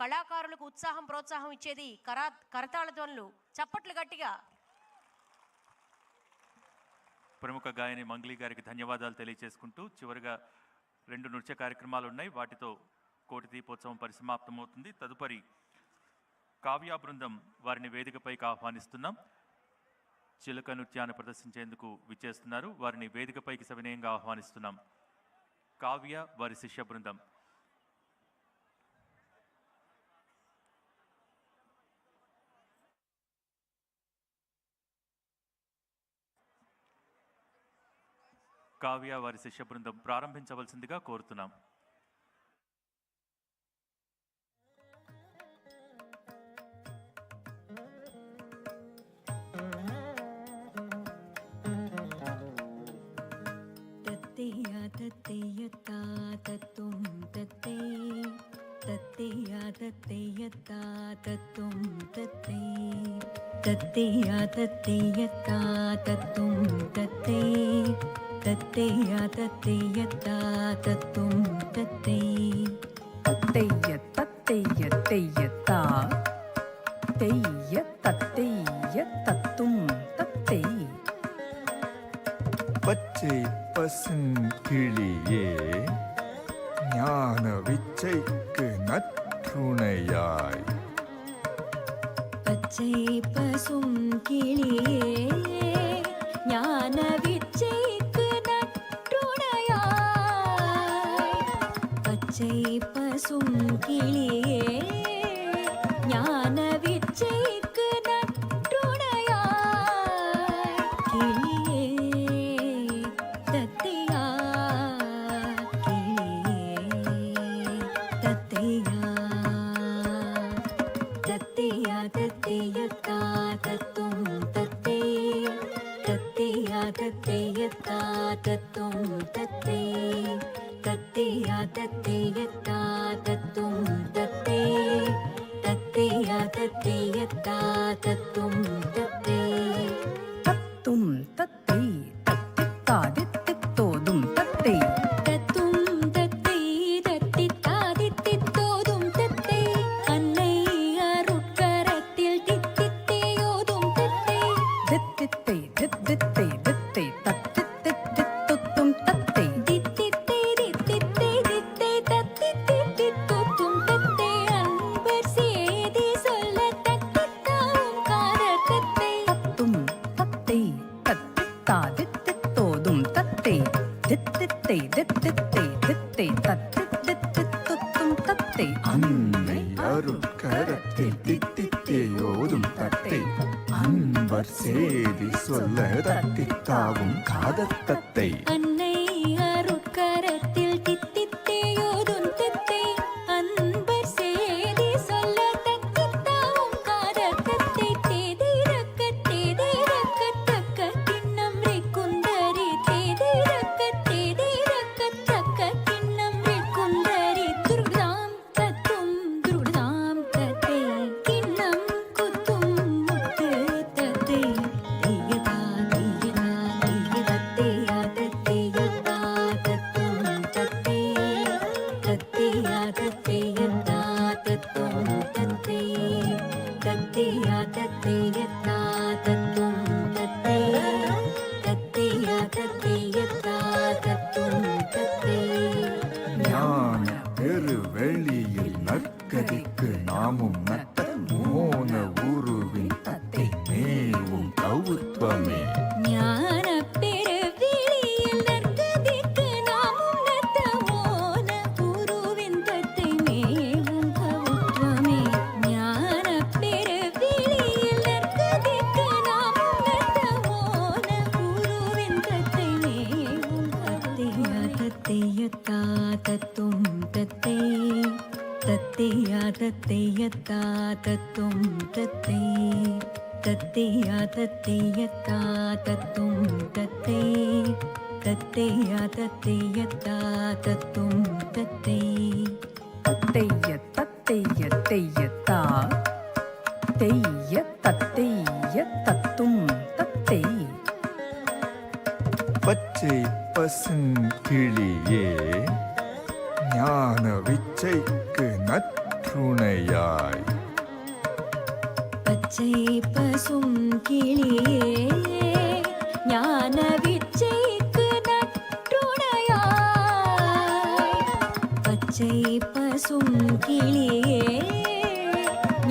కళాకారులకు ఉత్సాహం ప్రోత్సాహం ఇచ్చేది కరతాళ ధ్వనులు. చప్పట్లు గట్టిగా. ప్రముఖ గాయని మంగ్లీ గారికి ధన్యవాదాలు తెలియజేసుకుంటూ చివరిగా 2 నృత్య కార్యక్రమాలు ఉన్నాయి. వాటితో కోటి దీపోత్సవం పరిసమాప్తమవుతుంది. తదుపరి కావ్య బృందం వారిని వేదికపైకి ఆహ్వానిస్తున్నాం. చిలక నృత్యాన్ని ప్రదర్శించేందుకు విచ్చేస్తున్నారు. వారిని వేదికపైకి సవినయంగా ఆహ్వానిస్తున్నాం. కావ్య వారి శిష్య బృందం. కావ్య వారి శిష్య బృందం ప్రారంభించవలసిందిగా కోరుతున్నాం. తత్తేయతా తత్తుం తత్తే తత్తేయతా తత్తుం తత్తే తత్తేయతా తత్తుం తత్తే తత్తేయతా తత్తుం తత్తే తత్తేయతా తత్తుం తత్తే. பச்சை பசுங்கிளியே ஞான விச்சைக்கு நற்றுணையாய். பச்சை பசுங்கிளியே ஞான விச்சைக்கு நற்றுணையாய். பச்சை பசுங்கிளியே ஞான விச்சைக்கு நற்றுணையாய். கிளியே தத்தையா கிளியே தத்தையா தத்தையா தத்தையத்தா தத்தும் தத்தே தத்தையத்தா தத்தும் தத்தே தத்தையத்தா தத்தும் தத்தே தத்தையத்தா தத்தும் தத்தே. தத்தும் தத்தை தத்தித்தாதித்தித்தோதும் தத்தை தத்தும் தத்தை தத்தித்தாதித்தித்தோதும் தத்தை. அன்னை அருட்கரத்தில் தித்தித்தேயோதும் தத்தை தித்தித்தை தித்தித்தை தித்தை தத்தித்தித்தித்தொத்தும் தத்தை தித்தித்தை தித்தித்தை தித்தை தத்தித்தித்தித்தொத்தும் தத்தை. அன்பர் சேதி சொல்ல தத்தித்தாவும் காதற் தத்தை தத்தும் தத்தை தத்தித்தாதித்தித்தோதும் தத்தை தித்தித்தை தித்தித்தை தித்தை தத்தித்தித்தித்தொத்தும் தத்தை. அன்னை அருட்கரத்தில் தித்தித்தேயோதும் தத்தை அன்பர் சேதி சொல்ல தத்தித்தாவும் காதற் தத்தை. அன்னை அருட்கரத்தில் தித்தித்தேயோதும் தத்தை அன்பர் சேதி சொல்ல தத்தித்தாவும் காதற் தத்தை. தேதிரக்கத்தக்க கிண்ணம் வைக்குந்தரி தேதிரக்கத்தக்க கிண்ணம் வைக்குந்தரி. துருடாம் தத்தும் துருடாம் தத்தை கிண்ணம் குத்தும் முத்து தத்தை. தீயதா தீயதா தீயதத்தையா தத்தையத்தா தத்தும் தத்தை தத்தையத்தா தத்தும் தத்தை தத்தையத்தா தத்தும் தத்தை தத்தையத்தா தத்தும் தத்தை. ஞான பெருவெளியில் நற்கதிக்கு நாமும் நட்ட மோன உருவின் தத்தை மேவும் கவுத்வமே. ஞான பெருவெளியில் நற்கதிக்கு நாமும் நட்ட மோன உருவின் தத்தை மேவும் கவுத்வமே. ஞான பெருவெளியில் நற்கதிக்கு நாமும் நட்ட மோன உருவின் தத்தை மேவும் தத்தையத்தா தத்தும் தத்தை தத்தையத்தா தத்தும் தத்தை தத்தையத்தா தத்தும் தத்தை தத்தையத்தா தத்தும் தத்தை. தத்தையத்தா தத்தும் தத்தை. பச்சை பசுங்கிளியே ஞான விச்சைக்கு நற்று துணையாய் பச்சை பசும் கிளியே ஞான விச்சைக்கு நற்றுணையாய் பச்சை பசும் கிளியே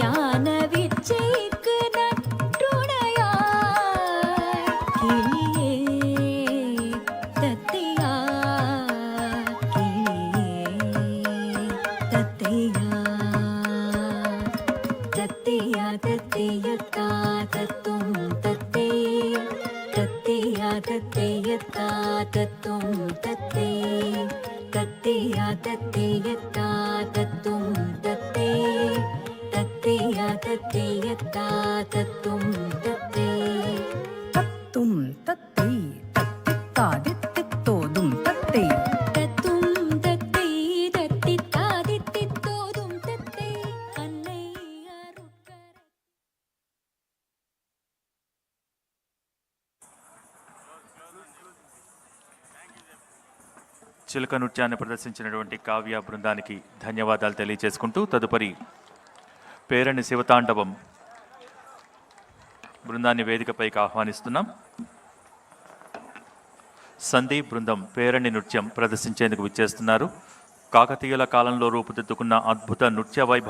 ஞான விச்சைக்கு நற்றுணையாய் கிளியே தத்தையா கிளியே தத்தையா தத்தையா தத்தையத்தா தத்தும் தத்தை தத்தையா தத்தையத்தா தத்தும் தத்தை தத்தையா தத்தையத்தா தத்தும் தத்தை தத்தையா தத்தையத்தா தத்தும் தத்தை தத்தும் தத்தை தத்தித்தாதித்தித்தோதும் தத்தை தத்தும் தத்தை தத்தித்தாதித்தித்தோதும் தத்தை அன்னை அருட்கரை చిలక నృత్యాన్ని ప్రదర్శించినటువంటి కావ్య బృందానికి ధన్యవాదాలు తెలియజేసుకుంటూ తదుపరి పేరణి శివతాండవం బృందాన్ని వేదికపైకి ఆహ్వానిస్తున్నాం. సందీప్ బృందం పేరణి నృత్యం ప్రదర్శించేందుకు విచ్చేస్తున్నారు. కాకతీయుల కాలంలో రూపుదిద్దుకున్న అద్భుత నృత్య వైభవం